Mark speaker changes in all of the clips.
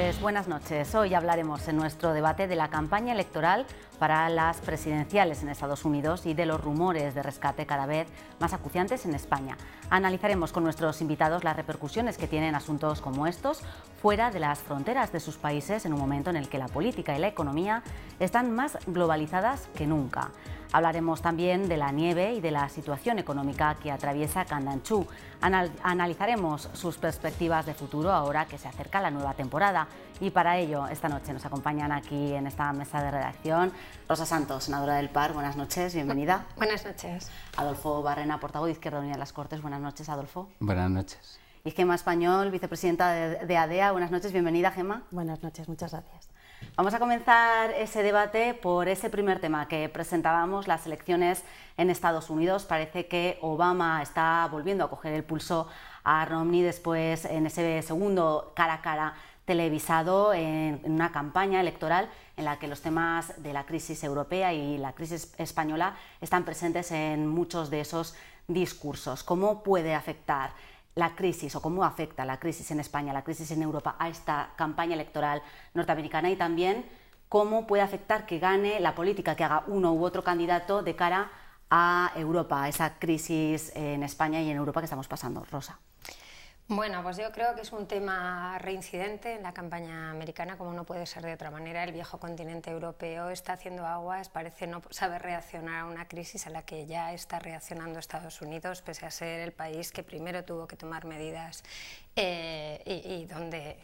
Speaker 1: Pues buenas noches. Hoy hablaremos en nuestro debate de la campaña electoral para las presidenciales en Estados Unidos y de los rumores de rescate cada vez más acuciantes en España. Analizaremos con nuestros invitados las repercusiones que tienen asuntos como estos fuera de las fronteras de sus países en un momento en el que la política y la economía están más globalizadas que nunca. Hablaremos también de la nieve y de la situación económica que atraviesa Candanchú. Analizaremos sus perspectivas de futuro ahora que se acerca la nueva temporada. Y para ello, esta noche nos acompañan aquí en esta mesa de redacción Rosa Santos, senadora del PAR. Buenas noches, bienvenida.
Speaker 2: Buenas noches.
Speaker 1: Adolfo Barrena, portavoz de Izquierda Unida de las Cortes. Buenas noches, Adolfo.
Speaker 3: Buenas noches.
Speaker 1: Y Gemma Español, vicepresidenta de ADEA. Buenas noches, bienvenida, Gemma.
Speaker 4: Buenas noches, muchas gracias.
Speaker 1: Vamos a comenzar ese debate por ese primer tema que presentábamos, las elecciones en Estados Unidos. Parece que Obama está volviendo a coger el pulso a Romney después en ese segundo cara a cara televisado en una campaña electoral en la que los temas de la crisis europea y la crisis española están presentes en muchos de esos discursos. ¿Cómo puede afectar la crisis o cómo afecta la crisis en España, la crisis en Europa a esta campaña electoral norteamericana y también cómo puede afectar que gane la política que haga uno u otro candidato de cara a Europa, a esa crisis en España y en Europa que estamos pasando? Rosa.
Speaker 2: Bueno, pues yo creo que es un tema reincidente en la campaña americana, como no puede ser de otra manera. El viejo continente europeo está haciendo aguas, parece no saber reaccionar a una crisis a la que ya está reaccionando Estados Unidos, pese a ser el país que primero tuvo que tomar medidas y donde...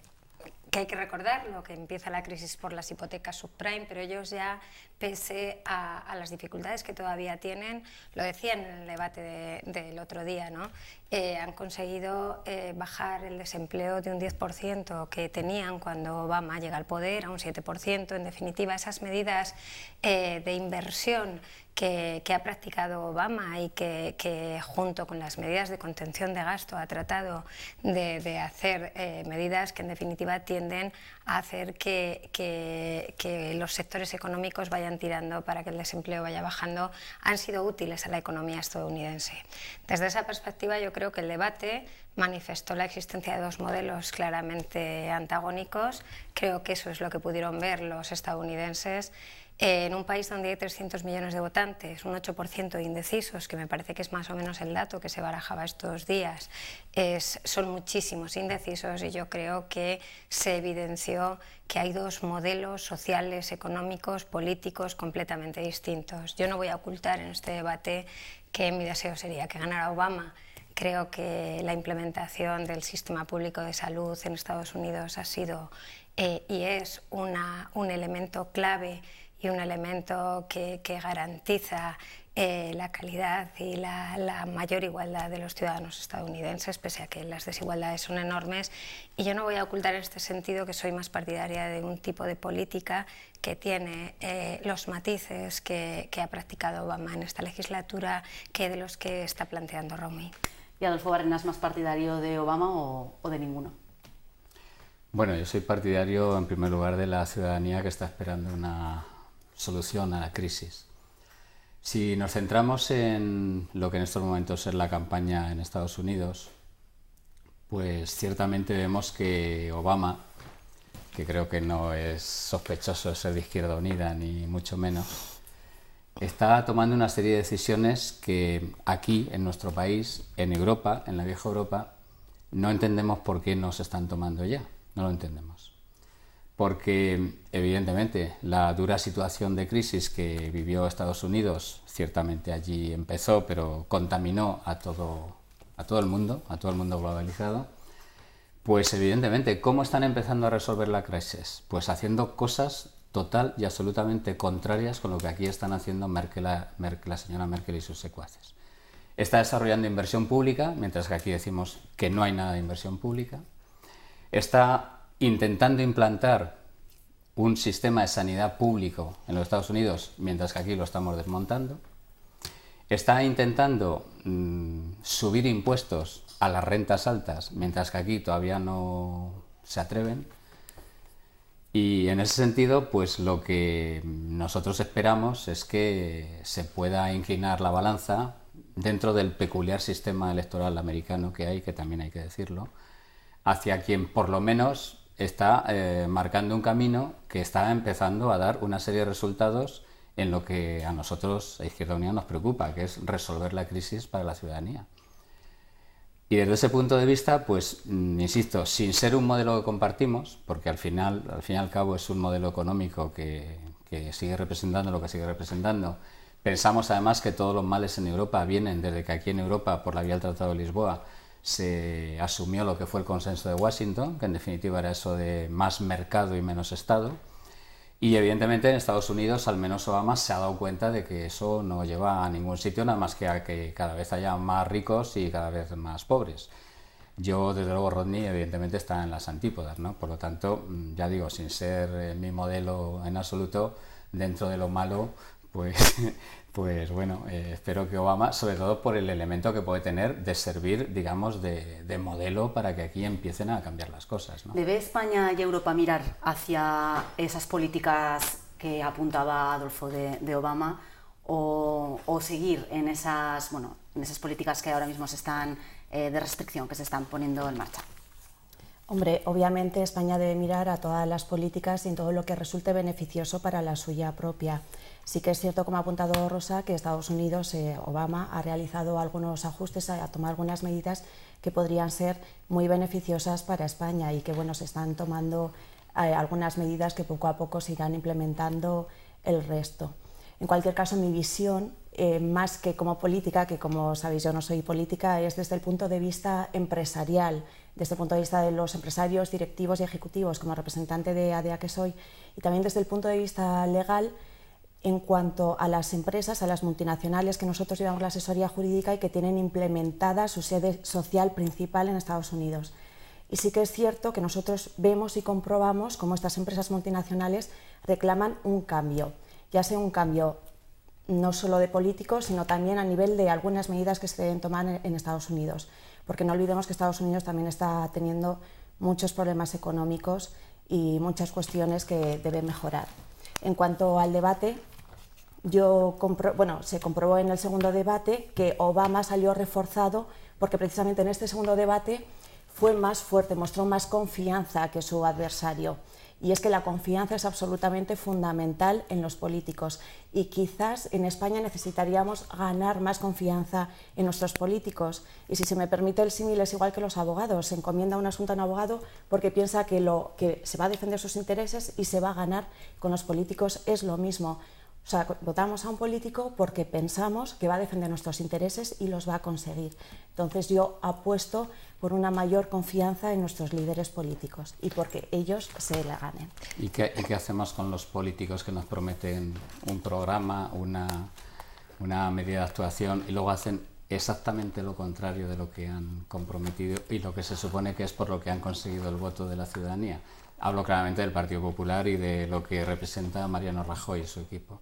Speaker 2: que hay que recordarlo, que empieza la crisis por las hipotecas subprime, pero ellos ya, pese a las dificultades que todavía tienen, lo decían en el debate del otro día, ¿no? Han conseguido bajar el desempleo de un 10% que tenían cuando Obama llega al poder a un 7%. En definitiva, esas medidas de inversión que ha practicado Obama y que junto con las medidas de contención de gasto ha tratado de hacer medidas que en definitiva tienden a hacer que los sectores económicos vayan tirando para que el desempleo vaya bajando, han sido útiles a la economía estadounidense. Desde esa perspectiva yo creo que el debate manifestó la existencia de dos modelos claramente antagónicos. Creo que eso es lo que pudieron ver los estadounidenses. En un país donde hay 300 millones de votantes, un 8% de indecisos, que me parece que es más o menos el dato que se barajaba estos días, son muchísimos indecisos y yo creo que se evidenció que hay dos modelos sociales, económicos, políticos completamente distintos. Yo no voy a ocultar en este debate que mi deseo sería que ganara Obama. Creo que la implementación del sistema público de salud en Estados Unidos ha sido y es un elemento clave y un elemento que garantiza la calidad y la mayor igualdad de los ciudadanos estadounidenses, pese a que las desigualdades son enormes. Y yo no voy a ocultar en este sentido que soy más partidaria de un tipo de política que tiene los matices que ha practicado Obama en esta legislatura que de los que está planteando Romney.
Speaker 1: ¿Y Adolfo Barrena es más partidario de Obama o de ninguno?
Speaker 3: Bueno, yo soy partidario en primer lugar de la ciudadanía que está esperando una solución a la crisis. Si nos centramos en lo que en estos momentos es la campaña en Estados Unidos, pues ciertamente vemos que Obama, que creo que no es sospechoso de ser de Izquierda Unida ni mucho menos, está tomando una serie de decisiones que aquí, en nuestro país, en Europa, en la vieja Europa, no entendemos por qué no se están tomando ya, no lo entendemos. Porque evidentemente la dura situación de crisis que vivió Estados Unidos, ciertamente allí empezó, pero contaminó a todo el mundo globalizado, pues evidentemente, ¿cómo están empezando a resolver la crisis? Pues haciendo cosas total y absolutamente contrarias con lo que aquí están haciendo la señora Merkel y sus secuaces. Está desarrollando inversión pública, mientras que aquí decimos que no hay nada de inversión pública. Está intentando implantar un sistema de sanidad público en los Estados Unidos, mientras que aquí lo estamos desmontando. Está intentando subir impuestos a las rentas altas, mientras que aquí todavía no se atreven. Y en ese sentido, pues lo que nosotros esperamos es que se pueda inclinar la balanza dentro del peculiar sistema electoral americano que hay, que también hay que decirlo, hacia quien por lo menos está marcando un camino que está empezando a dar una serie de resultados en lo que a nosotros, a Izquierda Unida, nos preocupa, que es resolver la crisis para la ciudadanía. Y desde ese punto de vista, pues, insisto, sin ser un modelo que compartimos, porque al fin y al cabo es un modelo económico que sigue representando lo que sigue representando. Pensamos además que todos los males en Europa vienen desde que aquí en Europa, por la vía del Tratado de Lisboa, se asumió lo que fue el consenso de Washington, que en definitiva era eso de más mercado y menos Estado. Y evidentemente en Estados Unidos, al menos Obama, se ha dado cuenta de que eso no lleva a ningún sitio, nada más que a que cada vez haya más ricos y cada vez más pobres. Yo, desde luego, Rodney, evidentemente está en las antípodas, ¿no? Por lo tanto, ya digo, sin ser mi modelo en absoluto, dentro de lo malo, pues bueno, espero que Obama, sobre todo por el elemento que puede tener de servir, digamos, de modelo para que aquí empiecen a cambiar las cosas, ¿no?
Speaker 1: ¿Debe España y Europa mirar hacia esas políticas que apuntaba Adolfo de Obama o seguir en esas políticas que ahora mismo se están de restricción que se están poniendo en marcha?
Speaker 4: Hombre, obviamente España debe mirar a todas las políticas y en todo lo que resulte beneficioso para la suya propia. Sí que es cierto, como ha apuntado Rosa, que Estados Unidos, Obama, ha realizado algunos ajustes, ha tomado algunas medidas que podrían ser muy beneficiosas para España y que bueno, se están tomando algunas medidas que poco a poco se irán implementando el resto. En cualquier caso, mi visión, más que como política, que como sabéis yo no soy política, es desde el punto de vista empresarial, desde el punto de vista de los empresarios, directivos y ejecutivos, como representante de ADEA que soy, y también desde el punto de vista legal, en cuanto a las empresas, a las multinacionales que nosotros llevamos la asesoría jurídica y que tienen implementada su sede social principal en Estados Unidos. Y sí que es cierto que nosotros vemos y comprobamos cómo estas empresas multinacionales reclaman un cambio, ya sea un cambio no solo de políticos, sino también a nivel de algunas medidas que se deben tomar en Estados Unidos, porque no olvidemos que Estados Unidos también está teniendo muchos problemas económicos y muchas cuestiones que deben mejorar. En cuanto al debate, se comprobó en el segundo debate que Obama salió reforzado porque precisamente en este segundo debate fue más fuerte, mostró más confianza que su adversario. Y es que la confianza es absolutamente fundamental en los políticos y quizás en España necesitaríamos ganar más confianza en nuestros políticos. Y si se me permite el símil, es igual que los abogados. Se encomienda un asunto a un abogado porque piensa que se va a defender sus intereses y se va a ganar. Con los políticos es lo mismo. O sea, votamos a un político porque pensamos que va a defender nuestros intereses y los va a conseguir. Entonces yo apuesto por una mayor confianza en nuestros líderes políticos y porque ellos se la ganen.
Speaker 3: ¿Y qué hacemos con los políticos que nos prometen un programa, una medida de actuación y luego hacen exactamente lo contrario de lo que han comprometido y lo que se supone que es por lo que han conseguido el voto de la ciudadanía? Hablo claramente del Partido Popular y de lo que representa Mariano Rajoy y su equipo.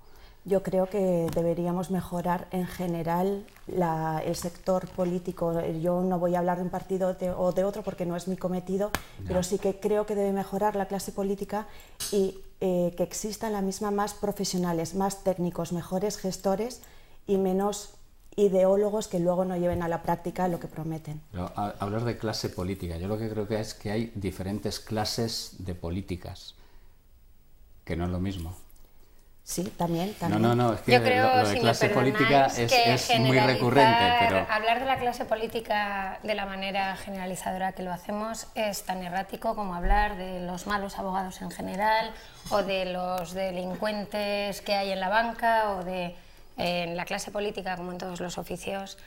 Speaker 4: Yo creo que deberíamos mejorar en general el sector político. Yo no voy a hablar de un partido o de otro porque no es mi cometido, pero sí que creo que debe mejorar la clase política y que existan la misma más profesionales, más técnicos, mejores gestores y menos ideólogos que luego no lleven a la práctica lo que prometen.
Speaker 3: Pero hablar de clase política, yo lo que creo que es que hay diferentes clases de políticas, que no es lo mismo.
Speaker 4: Sí, también.
Speaker 3: No, es que yo creo, lo de clase política es muy recurrente. Pero
Speaker 2: hablar de la clase política de la manera generalizadora que lo hacemos es tan errático como hablar de los malos abogados en general o de los delincuentes que hay en la banca o en la clase política, como en todos los oficios.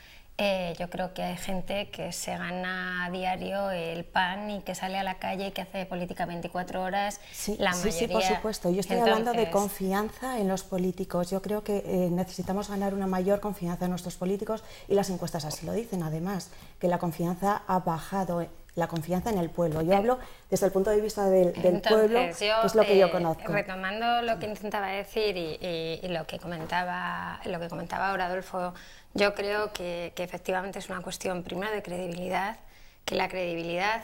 Speaker 2: Yo creo que hay gente que se gana a diario el pan y que sale a la calle y que hace política 24 horas.
Speaker 4: Sí,
Speaker 2: la mayoría.
Speaker 4: Sí, por supuesto. Yo estoy hablando de confianza en los políticos. Yo creo que necesitamos ganar una mayor confianza en nuestros políticos y las encuestas así lo dicen, además, que la confianza ha bajado. La confianza en el pueblo. Yo hablo desde el punto de vista del pueblo, que es lo que yo conozco.
Speaker 2: Retomando lo que intentaba decir y lo que comentaba ahora Adolfo, yo creo que efectivamente es una cuestión primero de credibilidad, que la credibilidad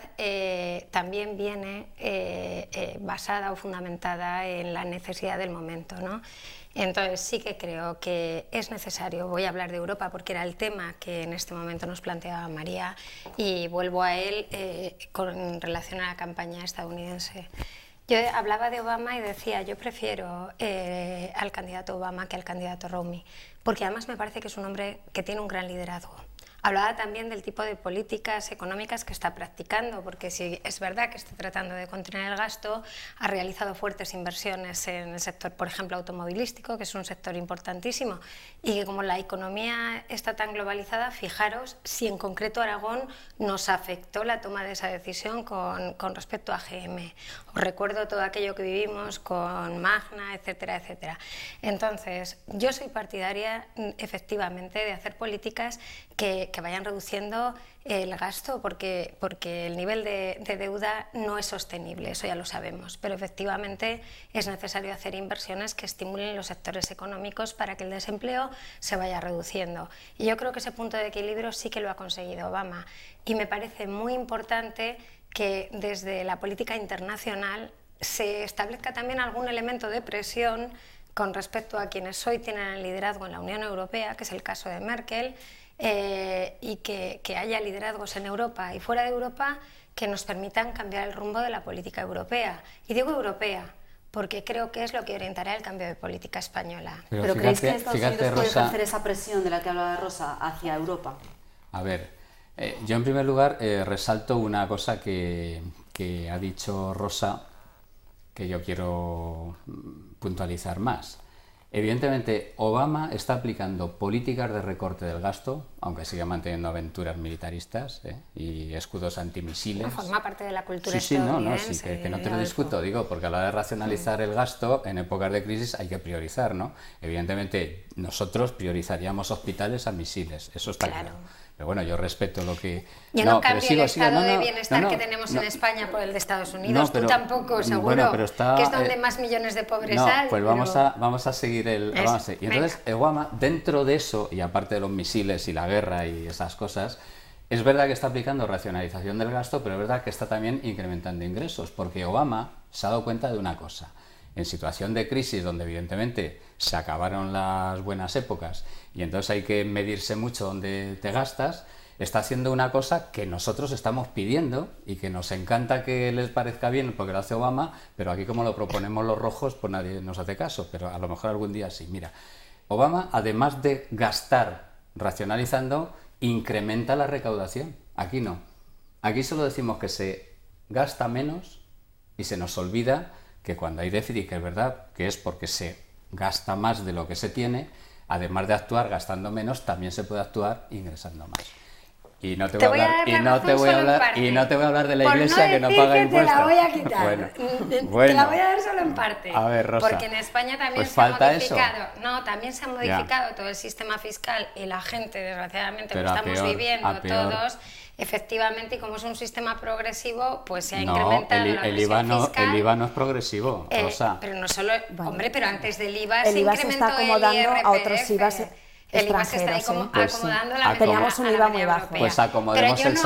Speaker 2: también viene basada o fundamentada en la necesidad del momento, ¿no? Entonces sí que creo que es necesario, voy a hablar de Europa porque era el tema que en este momento nos planteaba María y vuelvo a él con relación a la campaña estadounidense. Yo hablaba de Obama y decía, yo prefiero al candidato Obama que al candidato Romney, porque además me parece que es un hombre que tiene un gran liderazgo. Hablaba también del tipo de políticas económicas que está practicando, porque si es verdad que está tratando de contener el gasto, ha realizado fuertes inversiones en el sector, por ejemplo, automovilístico, que es un sector importantísimo, y que como la economía está tan globalizada, fijaros si en concreto Aragón nos afectó la toma de esa decisión con respecto a GM. Os recuerdo todo aquello que vivimos con Magna, etcétera, etcétera. Entonces, yo soy partidaria, efectivamente, de hacer políticas que vayan reduciendo el gasto, porque el nivel de deuda no es sostenible, eso ya lo sabemos, pero efectivamente es necesario hacer inversiones que estimulen los sectores económicos para que el desempleo se vaya reduciendo. Y yo creo que ese punto de equilibrio sí que lo ha conseguido Obama, y me parece muy importante que desde la política internacional se establezca también algún elemento de presión con respecto a quienes hoy tienen el liderazgo en la Unión Europea, que es el caso de Merkel, y que haya liderazgos en Europa y fuera de Europa que nos permitan cambiar el rumbo de la política europea. Y digo europea porque creo que es lo que orientará el cambio de política española.
Speaker 1: ¿Pero creéis que Estados Unidos puede ejercer esa presión de la que hablaba Rosa hacia Europa?
Speaker 3: A ver, yo en primer lugar resalto una cosa que ha dicho Rosa, que yo quiero puntualizar más. Evidentemente, Obama está aplicando políticas de recorte del gasto, aunque siga manteniendo aventuras militaristas y escudos antimisiles.
Speaker 2: Forma parte de la cultura
Speaker 3: estadounidense.
Speaker 2: Sí,
Speaker 3: que no te lo discuto, digo, porque a la hora de racionalizar el gasto, en épocas de crisis hay que priorizar, ¿no? Evidentemente, nosotros priorizaríamos hospitales a misiles, eso está claro. Pero bueno, yo respeto lo que...
Speaker 2: Yo no cambio el estado de bienestar que tenemos en España por el de Estados Unidos. Tú tampoco, seguro,
Speaker 3: bueno, pero está,
Speaker 2: que es donde más millones de pobres hay.
Speaker 3: Pues vamos a seguir el avance. Y entonces Obama, dentro de eso, y aparte de los misiles y la guerra y esas cosas, es verdad que está aplicando racionalización del gasto, pero es verdad que está también incrementando ingresos, porque Obama se ha dado cuenta de una cosa. En situación de crisis, donde evidentemente se acabaron las buenas épocas y entonces hay que medirse mucho dónde te gastas, está haciendo una cosa que nosotros estamos pidiendo y que nos encanta que les parezca bien porque lo hace Obama, pero aquí como lo proponemos los rojos, pues nadie nos hace caso, pero a lo mejor algún día sí. Mira, Obama, además de gastar racionalizando, incrementa la recaudación. Aquí no. Aquí solo decimos que se gasta menos y se nos olvida que cuando hay déficit, que es verdad que es porque se gasta más de lo que se tiene, además de actuar gastando menos, también se puede actuar ingresando más. Y no te voy a hablar de la Iglesia que no paga impuestos.
Speaker 2: Te la voy a quitar.
Speaker 3: Bueno.
Speaker 2: Te la voy a dar solo en parte.
Speaker 3: A ver, Rosa.
Speaker 2: Porque en España también
Speaker 3: pues
Speaker 2: se ha modificado.
Speaker 3: Eso.
Speaker 2: No, también se ha modificado todo el sistema fiscal y la gente, desgraciadamente, lo estamos viviendo todos. Efectivamente, y como es un sistema progresivo, pues se ha incrementado la presión fiscal.
Speaker 3: El IVA no es progresivo, Rosa.
Speaker 2: Pero no solo, hombre, pero antes del IVA
Speaker 4: el
Speaker 2: se
Speaker 4: IVA
Speaker 2: incrementó
Speaker 4: se está acomodando
Speaker 2: el IRPF.
Speaker 4: a otros IVAs
Speaker 2: El IVA se está acomodando a la media.
Speaker 4: Teníamos un IVA muy bajo.
Speaker 3: Pues acomodemos el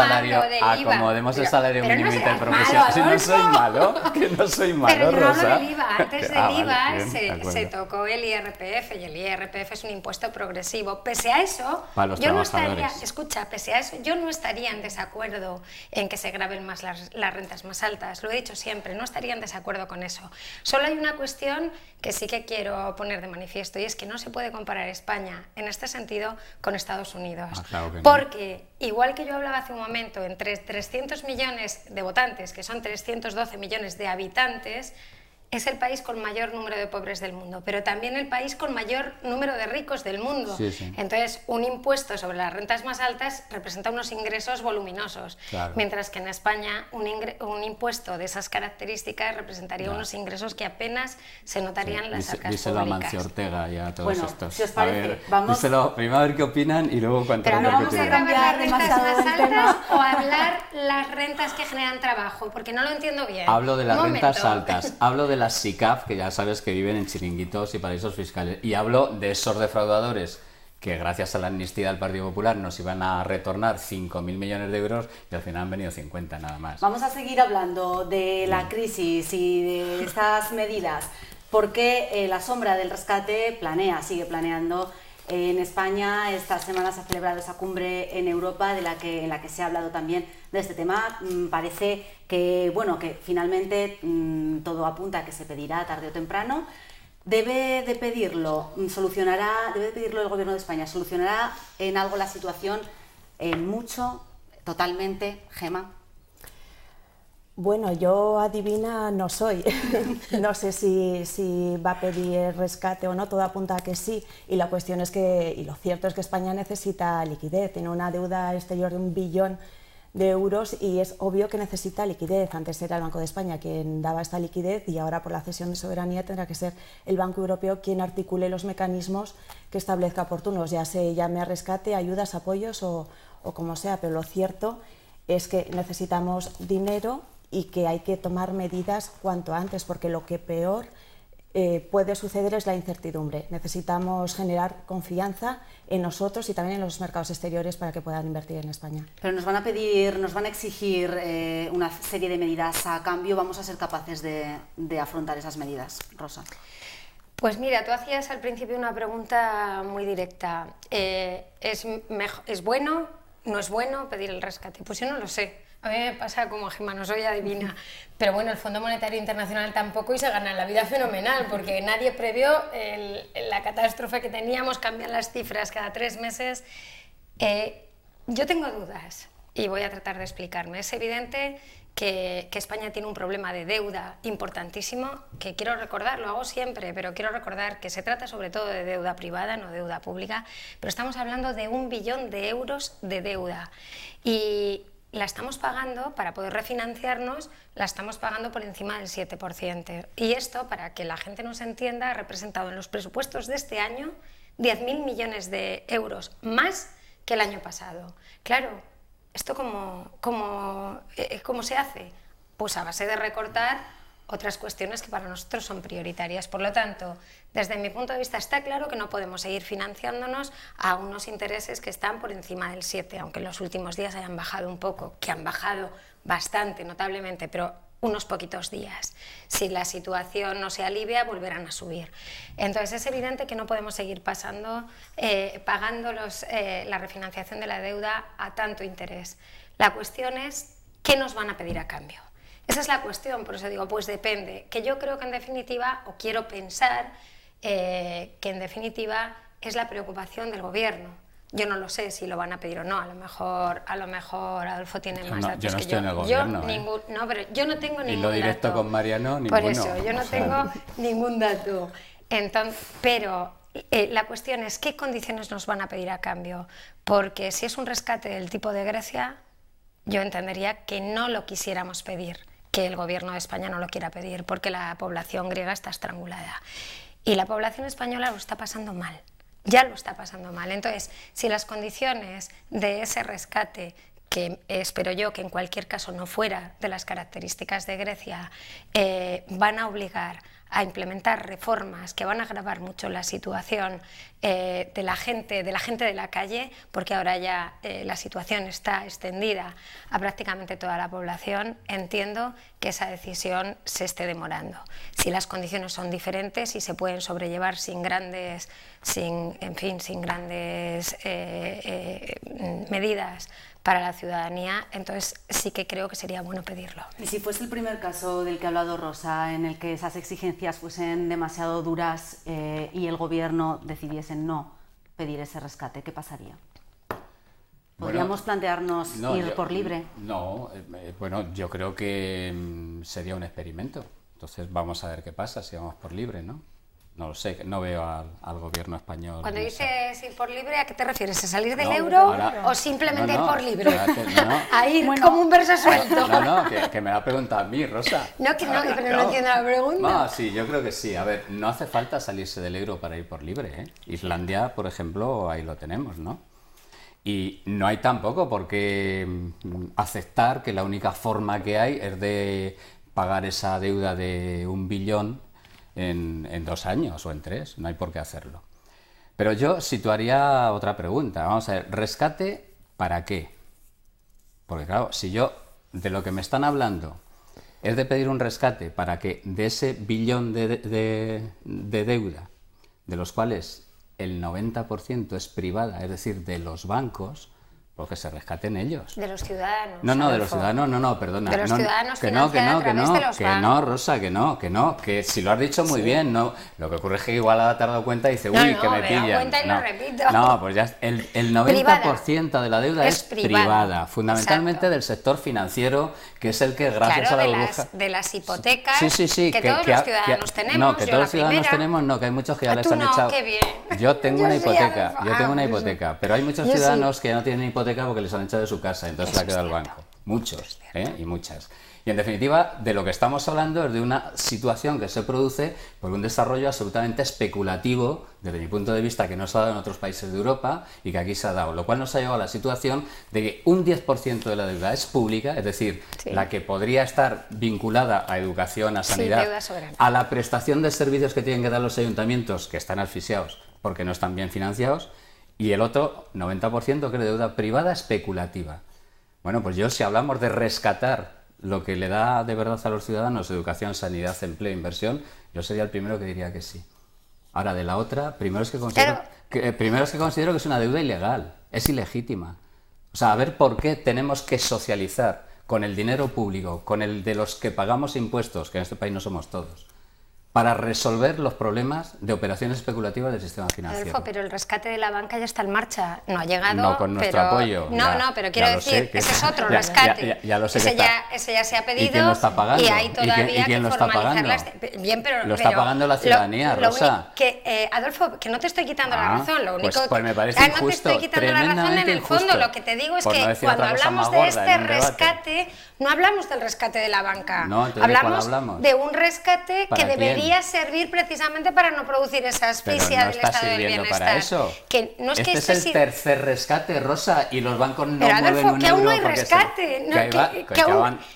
Speaker 3: salario mínimo interprofesional. Si no soy malo, que no soy malo,
Speaker 2: pero yo no
Speaker 3: Rosa.
Speaker 2: hablo del IVA. Antes del IVA
Speaker 3: bien,
Speaker 2: se tocó el IRPF y el IRPF es un impuesto progresivo. Pese a eso,
Speaker 3: yo no estaría,
Speaker 2: pese a eso, yo no estaría en desacuerdo en que se graven más las rentas más altas. Lo he dicho siempre, no estaría en desacuerdo con eso. Solo hay una cuestión que sí que quiero poner de manifiesto y es que no se puede comparar España en este sentido con Estados Unidos.
Speaker 3: Claro que no.
Speaker 2: Porque, igual que yo hablaba hace un momento, entre 300 millones de votantes, que son 312 millones de habitantes, es el país con mayor número de pobres del mundo, pero también el país con mayor número de ricos del mundo.
Speaker 3: Sí, sí.
Speaker 2: Entonces, un impuesto sobre las rentas más altas representa unos ingresos voluminosos,
Speaker 3: claro.
Speaker 2: Mientras que en España un impuesto de esas características representaría unos ingresos que apenas se notarían en las arcas
Speaker 3: díselo
Speaker 2: públicas.
Speaker 3: A Mancio Ortega y a todos estos.
Speaker 1: Si os parece,
Speaker 3: a ver,
Speaker 1: vamos...
Speaker 3: díselo, primero a ver qué opinan y luego cuánto
Speaker 2: Pero no vamos a cambiar las rentas más altas
Speaker 1: tema.
Speaker 2: o hablar las rentas que generan trabajo, porque no lo entiendo bien.
Speaker 3: Hablo de las rentas altas, hablo de las SICAF, que ya sabes que viven en chiringuitos y paraísos fiscales, y hablo de esos defraudadores que gracias a la amnistía del Partido Popular nos iban a retornar 5.000 millones de euros y al final han venido 50 nada más.
Speaker 1: Vamos a seguir hablando de la crisis y de estas medidas. porque la sombra del rescate sigue planeando. En España esta semana se ha celebrado esa cumbre en Europa en la que se ha hablado también de este tema. Parece que, que finalmente todo apunta a que se pedirá tarde o temprano. Debe de pedirlo el Gobierno de España. ¿Solucionará en algo la situación? ¿En mucho? ¿Totalmente? Gemma.
Speaker 4: Bueno, yo adivina no soy. No sé si va a pedir rescate o no, todo apunta a que sí. Y la cuestión es y lo cierto es que España necesita liquidez, tiene una deuda exterior de 1 billón de euros y es obvio que necesita liquidez. Antes era el Banco de España quien daba esta liquidez y ahora por la cesión de soberanía tendrá que ser el Banco Europeo quien articule los mecanismos que establezca oportunos, ya se llame a rescate, ayudas, apoyos o como sea, pero lo cierto es que necesitamos dinero y que hay que tomar medidas cuanto antes, porque lo que peor puede suceder es la incertidumbre. Necesitamos generar confianza en nosotros y también en los mercados exteriores para que puedan invertir en España.
Speaker 1: Pero nos van a exigir una serie de medidas a cambio. ¿Vamos a ser capaces de afrontar esas medidas, Rosa?
Speaker 2: Pues mira, tú hacías al principio una pregunta muy directa. ¿Es bueno, no es bueno pedir el rescate? Pues yo no lo sé. A mí me pasa como a Gemma, no soy adivina, pero bueno, el Fondo Monetario Internacional tampoco y se gana la vida fenomenal, porque nadie previó la catástrofe que teníamos, cambian las cifras cada 3 meses. Yo tengo dudas y voy a tratar de explicarme. Es evidente que España tiene un problema de deuda importantísimo, que quiero recordar, lo hago siempre, pero quiero recordar que se trata sobre todo de deuda privada, no deuda pública, pero estamos hablando de 1 billón de euros de deuda y la estamos pagando, para poder refinanciarnos, la estamos pagando por encima del 7%. Y esto, para que la gente nos entienda, ha representado en los presupuestos de este año 10.000 millones de euros más que el año pasado. Claro, ¿esto cómo se hace? Pues a base de recortar otras cuestiones que para nosotros son prioritarias. Por lo tanto, desde mi punto de vista está claro que no podemos seguir financiándonos a unos intereses que están por encima del 7, aunque en los últimos días hayan bajado un poco, que han bajado bastante, notablemente, pero unos poquitos días. Si la situación no se alivia, volverán a subir. Entonces es evidente que no podemos seguir pagando la refinanciación de la deuda a tanto interés. La cuestión es, ¿qué nos van a pedir a cambio? Esa es la cuestión, por eso digo, pues depende. Que yo creo que en definitiva, o quiero pensar que en definitiva es la preocupación del gobierno. Yo no lo sé si lo van a pedir o no, a lo mejor Adolfo tiene más datos que yo.
Speaker 3: Yo no estoy en el gobierno.
Speaker 2: No, pero yo no tengo ningún dato.
Speaker 3: Y lo directo con Mariano, ninguno.
Speaker 2: Por eso, yo no tengo ningún dato. Pero la cuestión es qué condiciones nos van a pedir a cambio. Porque si es un rescate del tipo de Grecia, yo entendería que no lo quisiéramos pedir, que el gobierno de España no lo quiera pedir, porque la población griega está estrangulada. Y la población española lo está pasando mal. Ya lo está pasando mal. Entonces, si las condiciones de ese rescate, que espero yo que en cualquier caso no fuera de las características de Grecia, van a obligar a implementar reformas que van a agravar mucho la situación de la gente de la calle, porque ahora ya la situación está extendida a prácticamente toda la población, entiendo que esa decisión se esté demorando. Si las condiciones son diferentes y se pueden sobrellevar sin grandes medidas para la ciudadanía, entonces sí que creo que sería bueno pedirlo.
Speaker 1: Y si fuese el primer caso del que ha hablado Rosa, en el que esas exigencias fuesen demasiado duras y el gobierno decidiese no pedir ese rescate, ¿qué pasaría? ¿Podríamos plantearnos ir por libre?
Speaker 3: No, bueno, yo creo que sería un experimento. Entonces vamos a ver qué pasa si vamos por libre, ¿no? No lo sé, no veo al gobierno español.
Speaker 2: Cuando dices ir por libre, ¿a qué te refieres? ¿A salir del euro o simplemente ir por libre? A ir como un verso suelto.
Speaker 3: Que me la ha preguntado a mí, Rosa.
Speaker 2: Pero no entiendo la pregunta.
Speaker 3: No, sí, yo creo que sí. A ver, no hace falta salirse del euro para ir por libre, ¿eh? Islandia, por ejemplo, ahí lo tenemos, ¿no? Y no hay tampoco por qué aceptar que la única forma que hay es de pagar esa deuda de 1 billón en 2 años o en 3, no hay por qué hacerlo. Pero yo situaría otra pregunta, vamos a ver, ¿rescate para qué? Porque claro, si yo, de lo que me están hablando, es de pedir un rescate para que de ese billón de deuda, de los cuales el 90% es privada, es decir, de los bancos, pues que se rescaten ellos.
Speaker 2: De los ciudadanos.
Speaker 3: No, de los ciudadanos, no, perdona.
Speaker 2: De los ciudadanos
Speaker 3: que no, Rosa, que si lo has dicho muy bien, no. Lo que ocurre es que igual te has dado cuenta y dice, uy, que me pillan.
Speaker 2: Cuenta y lo repito.
Speaker 3: No, pues ya el 90% de la deuda es privada, fundamentalmente
Speaker 2: exacto.
Speaker 3: del sector financiero, que es el que gracias a la burbuja...
Speaker 2: de las hipotecas
Speaker 3: sí,
Speaker 2: que todos los ciudadanos tenemos.
Speaker 3: No, que todos los ciudadanos tenemos, no, que hay muchos que ya les han echado...
Speaker 2: Qué bien.
Speaker 3: Yo tengo una hipoteca, pero hay muchos ciudadanos que ya no tienen hipoteca porque les han echado de su casa, entonces le ha quedado el banco. Muchos, y muchas. Y en definitiva, de lo que estamos hablando es de una situación que se produce por un desarrollo absolutamente especulativo, desde mi punto de vista, que no se ha dado en otros países de Europa y que aquí se ha dado, lo cual nos ha llevado a la situación de que un 10% de la deuda es pública, es decir, la que podría estar vinculada a educación, a sanidad, a la prestación de servicios que tienen que dar los ayuntamientos, que están asfixiados porque no están bien financiados, y el otro 90% que es de deuda privada especulativa. Bueno, pues si hablamos de rescatar lo que le da de verdad a los ciudadanos, educación, sanidad, empleo, inversión, yo sería el primero que diría que sí. Ahora, de la otra, primero es que considero que es una deuda ilegal, es ilegítima. O sea, a ver por qué tenemos que socializar con el dinero público, con el de los que pagamos impuestos, que en este país no somos todos, para resolver los problemas de operaciones especulativas del sistema financiero.
Speaker 2: Adolfo, pero el rescate de la banca ya está en marcha. No ha llegado,
Speaker 3: no con nuestro apoyo.
Speaker 2: No, pero quiero decir, ese es otro rescate.
Speaker 3: Ya lo sé
Speaker 2: ese ya se ha pedido.
Speaker 3: ¿Y quién lo está pagando?
Speaker 2: Y hay todavía
Speaker 3: ¿Y quién lo está pagando?
Speaker 2: Bien, pero
Speaker 3: lo está pagando la ciudadanía, Rosa.
Speaker 2: Adolfo, que no te estoy quitando la razón. Lo único
Speaker 3: pues me parece injusto,
Speaker 2: no te estoy quitando la razón en el fondo. Lo que te digo es que cuando hablamos de este rescate, no hablamos del rescate de la banca.
Speaker 3: No,
Speaker 2: hablamos de un rescate que debería servir precisamente para no producir esa asfixia del estado del bienestar.
Speaker 3: Para eso.
Speaker 2: Que no es
Speaker 3: este
Speaker 2: que
Speaker 3: es el tercer rescate, Rosa, y los bancos no
Speaker 2: pero
Speaker 3: mueven
Speaker 2: Adolfo,
Speaker 3: un
Speaker 2: que aún no hay
Speaker 3: euro
Speaker 2: rescate.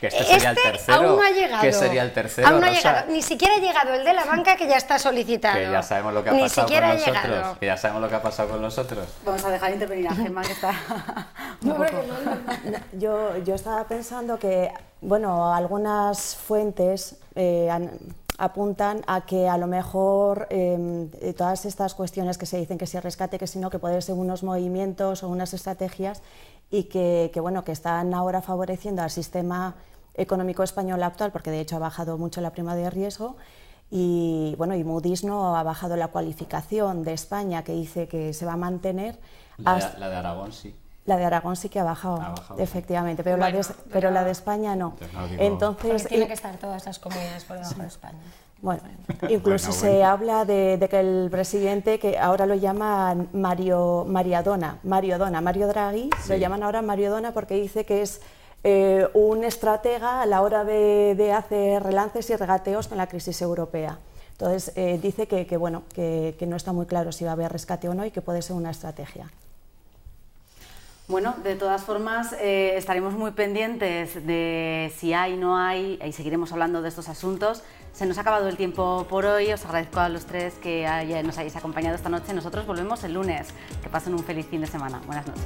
Speaker 3: Que este sería el tercero.
Speaker 2: Aún no ha llegado.
Speaker 3: ¿Qué sería el tercero,
Speaker 2: aún no ha
Speaker 3: Rosa?
Speaker 2: llegado. Ni siquiera ha llegado el de la banca, que ya está solicitado.
Speaker 3: Que ya sabemos lo que ha pasado con nosotros. Que ya sabemos lo que ha pasado con nosotros.
Speaker 1: Vamos a dejar intervenir a Gemma, que está
Speaker 4: Yo estaba pensando que, bueno, algunas fuentes apuntan a que a lo mejor todas estas cuestiones que se dicen que si rescate, que si no, que pueden ser unos movimientos o unas estrategias y que están ahora favoreciendo al sistema económico español actual, porque de hecho ha bajado mucho la prima de riesgo y Moody's no ha bajado la cualificación de España, que dice que se va a mantener.
Speaker 3: La de Aragón sí.
Speaker 4: La de Aragón sí que ha bajado efectivamente, pero, pero la de España no. Entonces
Speaker 2: tienen que estar todas las comunidades por debajo de España.
Speaker 4: Bueno, incluso se habla de que el presidente, que ahora lo llaman Mario Draghi, lo llaman ahora Mario Dona porque dice que es un estratega a la hora de hacer relances y regateos con la crisis europea. Entonces dice que no está muy claro si va a haber rescate o no y que puede ser una estrategia.
Speaker 1: Bueno, de todas formas, estaremos muy pendientes de si hay, no hay, y seguiremos hablando de estos asuntos. Se nos ha acabado el tiempo por hoy, os agradezco a los tres que nos hayáis acompañado esta noche. Nosotros volvemos el lunes. Que pasen un feliz fin de semana. Buenas noches.